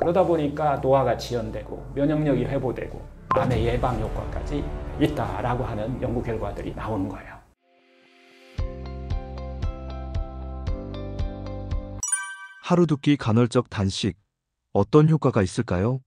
그러다 보니까 노화가 지연되고 면역력이 회복되고 암의 예방 효과까지 있다라고 하는 연구 결과들이 나오는 거예요. 하루 두 끼 간헐적 단식, 어떤 효과가 있을까요?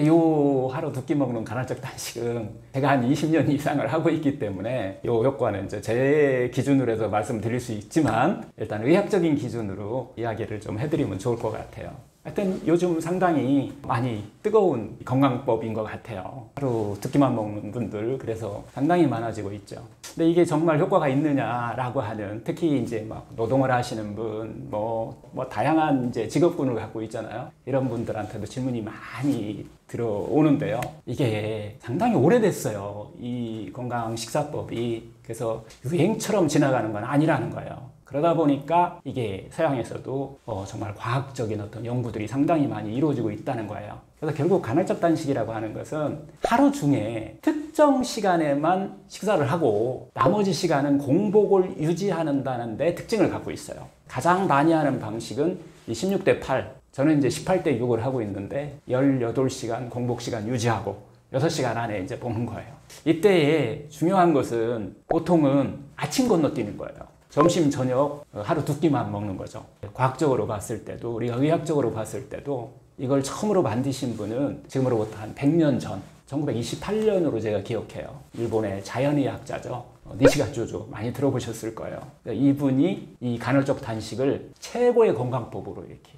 요 하루 두 끼 먹는 간헐적 단식은 제가 한 20년 이상을 하고 있기 때문에 요 효과는 이제 제 기준으로 해서 말씀드릴 수 있지만 일단 의학적인 기준으로 이야기를 좀 해드리면 좋을 것 같아요. 하여튼 요즘 상당히 많이 뜨거운 건강법인 것 같아요. 하루 두 끼만 먹는 분들 그래서 상당히 많아지고 있죠. 근데 이게 정말 효과가 있느냐라고 하는, 특히 이제 막 노동을 하시는 분, 뭐 다양한 이제 직업군을 갖고 있잖아요. 이런 분들한테도 질문이 많이 들어오는데요. 이게 상당히 오래됐어요. 이 건강 식사법이. 그래서 유행처럼 지나가는 건 아니라는 거예요. 그러다 보니까 이게 서양에서도 정말 과학적인 어떤 연구들이 상당히 많이 이루어지고 있다는 거예요. 그래서 결국 간헐적 단식이라고 하는 것은 하루 중에 특정 시간에만 식사를 하고 나머지 시간은 공복을 유지한다는 데 특징을 갖고 있어요. 가장 많이 하는 방식은 16대 8, 저는 이제 18대 6을 하고 있는데 18시간 공복 시간 유지하고 6시간 안에 이제 먹는 거예요. 이때에 중요한 것은 보통은 아침 건너뛰는 거예요. 점심, 저녁 하루 두 끼만 먹는 거죠. 과학적으로 봤을 때도, 우리가 의학적으로 봤을 때도 이걸 처음으로 만드신 분은 지금으로부터 한 100년 전, 1928년으로 제가 기억해요. 일본의 자연의학자죠. 니시가 조조 많이 들어보셨을 거예요. 이분이 이 간헐적 단식을 최고의 건강법으로 이렇게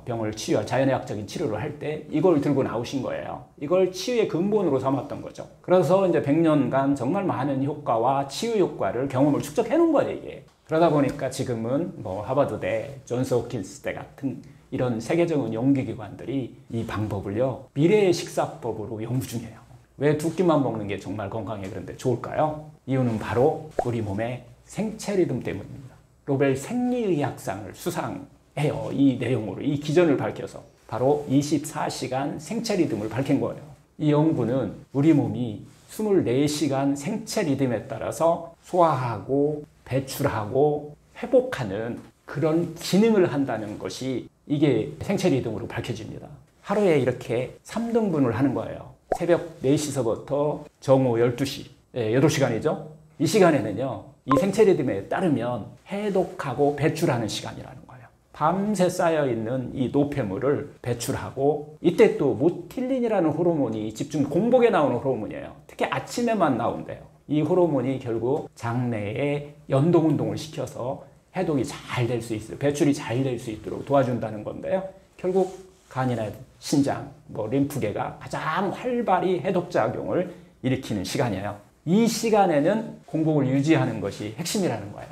병을 치유할, 자연의학적인 치료를 할 때 이걸 들고 나오신 거예요. 이걸 치유의 근본으로 삼았던 거죠. 그래서 이제 100년간 정말 많은 효과와 치유 효과를 경험을 축적해 놓은 거예요, 이게. 그러다 보니까 지금은 뭐 하버드대, 존스 홉킨스대 같은 이런 세계적인 연구기관들이 이 방법을요, 미래의 식사법으로 연구 중이에요. 왜 두 끼만 먹는 게 정말 건강에 그런데 좋을까요? 이유는 바로 우리 몸의 생체 리듬 때문입니다. 노벨 생리의학상을 수상해요. 이 내용으로, 이 기전을 밝혀서 바로 24시간 생체 리듬을 밝힌 거예요. 이 연구는 우리 몸이 24시간 생체 리듬에 따라서 소화하고 배출하고 회복하는 그런 기능을 한다는 것이 이게 생체 리듬으로 밝혀집니다. 하루에 이렇게 3등분을 하는 거예요. 새벽 4시서부터 정오 12시, 8시간이죠. 이 시간에는요, 이 생체 리듬에 따르면 해독하고 배출하는 시간이라는 거예요. 밤새 쌓여있는 이 노폐물을 배출하고, 이때 또 모틸린이라는 호르몬이 집중 공복에 나오는 호르몬이에요. 특히 아침에만 나온대요. 이 호르몬이 결국 장내에 연동운동을 시켜서 해독이 잘 될 수 있어요. 배출이 잘 될 수 있도록 도와준다는 건데요. 결국 간이나 신장, 림프계가 가장 활발히 해독작용을 일으키는 시간이에요. 이 시간에는 공복을 유지하는 것이 핵심이라는 거예요.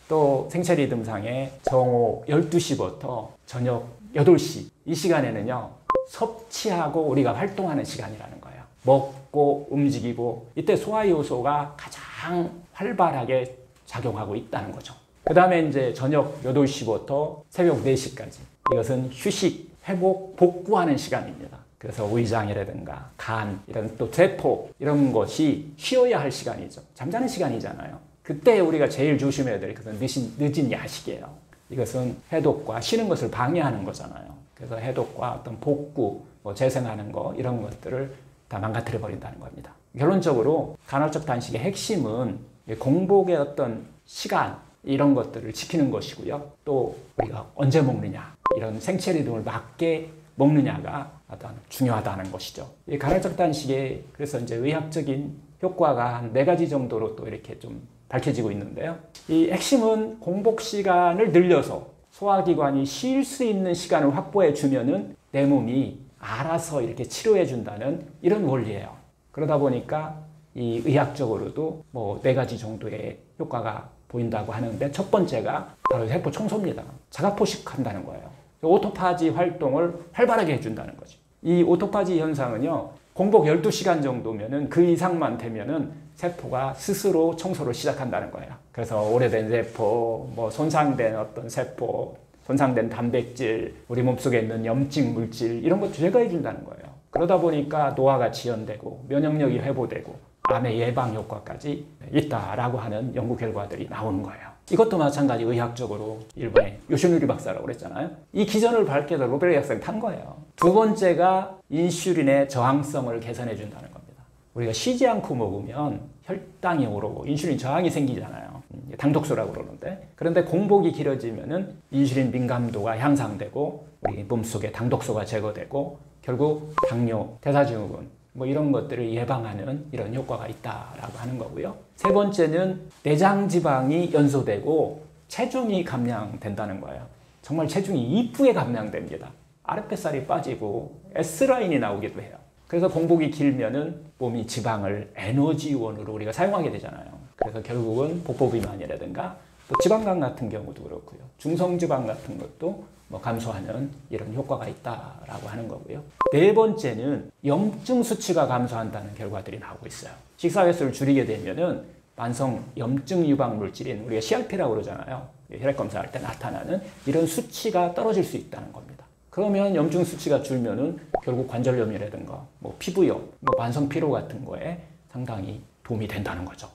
또 생체 리듬상에 정오 12시부터 저녁 8시, 이 시간에는요, 섭취하고 우리가 활동하는 시간이라는 거예요. 먹고 움직이고, 이때 소화 요소가 가장 활발하게 작용하고 있다는 거죠. 그 다음에 이제 저녁 8시부터 새벽 4시까지. 이것은 휴식, 회복, 복구하는 시간입니다. 그래서 위장이라든가 간, 이런 또 세포, 이런 것이 쉬어야 할 시간이죠. 잠자는 시간이잖아요. 그때 우리가 제일 조심해야 될 것은 늦은 야식이에요. 이것은 해독과 쉬는 것을 방해하는 거잖아요. 그래서 해독과 어떤 복구, 재생하는 거, 이런 것들을 다 망가뜨려 버린다는 겁니다. 결론적으로 간헐적 단식의 핵심은 공복의 어떤 시간, 이런 것들을 지키는 것이고요. 또 우리가 언제 먹느냐, 이런 생체 리듬을 맞게 먹느냐가 어떤 중요하다는 것이죠. 이 간헐적 단식에 그래서 이제 의학적인 효과가 한 4가지 정도로 또 이렇게 좀 밝혀지고 있는데요. 이 핵심은 공복 시간을 늘려서 소화기관이 쉴 수 있는 시간을 확보해 주면은 내 몸이 알아서 이렇게 치료해 준다는 이런 원리예요. 그러다 보니까 이 의학적으로도 4가지 정도의 효과가 보인다고 하는데, 첫 번째가 바로 세포 청소입니다. 자가 포식한다는 거예요. 오토파지 활동을 활발하게 해준다는 거죠. 이 오토파지 현상은요, 공복 12시간 정도면은, 그 이상만 되면은 세포가 스스로 청소를 시작한다는 거예요. 그래서 오래된 세포, 손상된 어떤 세포, 손상된 단백질, 우리 몸속에 있는 염증 물질, 이런 것도 제거해 준다는 거예요. 그러다 보니까 노화가 지연되고 면역력이 회복되고 암의 예방 효과까지 있다라고 하는 연구 결과들이 나오는 거예요. 이것도 마찬가지 의학적으로 일본의 요시노리 박사라고 그랬잖아요. 이 기전을 밝혀서 노벨 의학상을 탄 거예요. 두 번째가 인슐린의 저항성을 개선해 준다는 겁니다. 우리가 쉬지 않고 먹으면 혈당이 오르고 인슐린 저항이 생기잖아요. 당독소라고 그러는데, 그런데 공복이 길어지면은 인슐린 민감도가 향상되고 우리 몸속에 당독소가 제거되고 결국 당뇨, 대사증후군 뭐 이런 것들을 예방하는 이런 효과가 있다라고 하는 거고요. 세 번째는 내장 지방이 연소되고 체중이 감량된다는 거예요. 정말 체중이 이쁘게 감량됩니다. 아랫뱃살이 빠지고 S라인이 나오기도 해요. 그래서 공복이 길면은 몸이 지방을 에너지원으로 우리가 사용하게 되잖아요. 그래서 결국은 복부비만이라든가 또 지방간 같은 경우도 그렇고요. 중성지방 같은 것도 뭐 감소하는 이런 효과가 있다라고 하는 거고요. 네 번째는 염증 수치가 감소한다는 결과들이 나오고 있어요. 식사 횟수를 줄이게 되면은 만성 염증 유방 물질인 우리가 CRP라고 그러잖아요. 혈액 검사할 때 나타나는 이런 수치가 떨어질 수 있다는 겁니다. 그러면 염증 수치가 줄면은 결국 관절염이라든가 뭐 피부염, 뭐 만성 피로 같은 거에 상당히 도움이 된다는 거죠.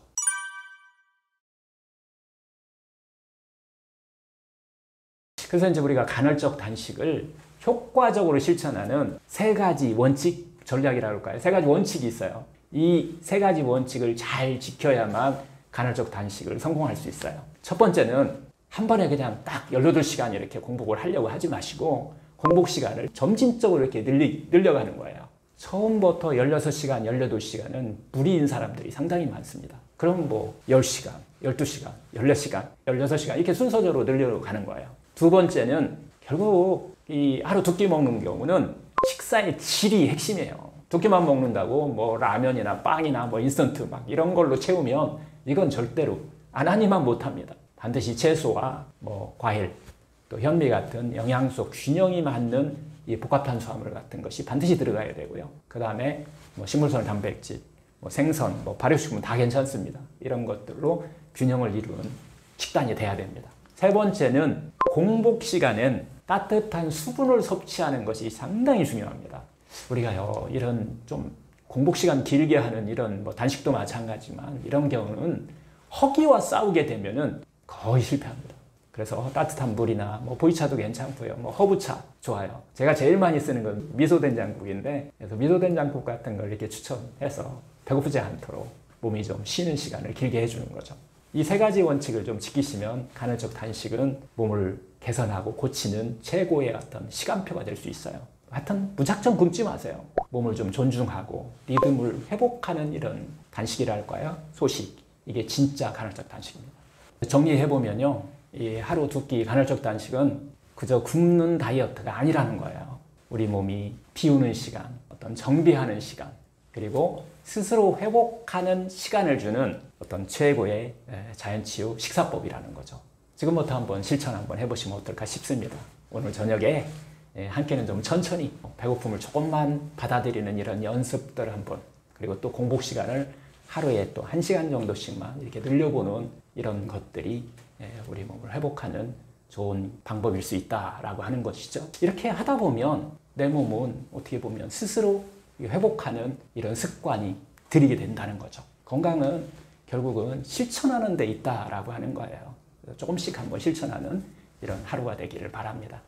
그래서 이제 우리가 간헐적 단식을 효과적으로 실천하는 세 가지 원칙 전략이라고 할까요? 세 가지 원칙이 있어요. 이 세 가지 원칙을 잘 지켜야만 간헐적 단식을 성공할 수 있어요. 첫 번째는 한 번에 그냥 딱 18시간 이렇게 공복을 하려고 하지 마시고 공복 시간을 점진적으로 이렇게 늘려가는 거예요. 처음부터 16시간, 18시간은 무리인 사람들이 상당히 많습니다. 그럼 뭐 10시간, 12시간, 14시간, 16시간 이렇게 순서대로 늘려가는 거예요. 두 번째는 결국 이 하루 두 끼 먹는 경우는 식사의 질이 핵심이에요. 두 끼만 먹는다고 뭐 라면이나 빵이나 뭐 인스턴트 막 이런 걸로 채우면 이건 절대로 안 하니만 못합니다. 반드시 채소와 뭐 과일, 또 현미 같은 영양소 균형이 맞는 이 복합탄수화물 같은 것이 반드시 들어가야 되고요. 그 다음에 뭐 식물성 단백질, 뭐 생선, 뭐 발효식품 다 괜찮습니다. 이런 것들로 균형을 이루는 식단이 돼야 됩니다. 세 번째는 공복 시간엔 따뜻한 수분을 섭취하는 것이 상당히 중요합니다. 우리가요, 이런 좀 공복 시간 길게 하는 이런 뭐 단식도 마찬가지지만 이런 경우는 허기와 싸우게 되면은 거의 실패합니다. 그래서 따뜻한 물이나 뭐 보이차도 괜찮고요. 뭐 허브차 좋아요. 제가 제일 많이 쓰는 건 미소된장국인데, 그래서 미소된장국 같은 걸 이렇게 추천해서 배고프지 않도록 몸이 좀 쉬는 시간을 길게 해주는 거죠. 이 세 가지 원칙을 좀 지키시면 간헐적 단식은 몸을 개선하고 고치는 최고의 어떤 시간표가 될 수 있어요. 하여튼 무작정 굶지 마세요. 몸을 좀 존중하고 리듬을 회복하는 이런 단식이랄까요? 소식. 이게 진짜 간헐적 단식입니다. 정리해보면요. 이 하루 두 끼 간헐적 단식은 그저 굶는 다이어트가 아니라는 거예요. 우리 몸이 비우는 시간, 어떤 정비하는 시간, 그리고 스스로 회복하는 시간을 주는 어떤 최고의 자연치유 식사법이라는 거죠. 지금부터 한번 실천 한번 해보시면 어떨까 싶습니다. 오늘 저녁에 한 끼는 좀 천천히 배고픔을 조금만 받아들이는 이런 연습들 한번, 그리고 또 공복 시간을 하루에 또 1시간 정도씩만 이렇게 늘려보는 이런 것들이 우리 몸을 회복하는 좋은 방법일 수 있다라고 하는 것이죠. 이렇게 하다 보면 내 몸은 어떻게 보면 스스로 회복하는 이런 습관이 들이게 된다는 거죠. 건강은 결국은 실천하는 데 있다라고 하는 거예요. 조금씩 한번 실천하는 이런 하루가 되기를 바랍니다.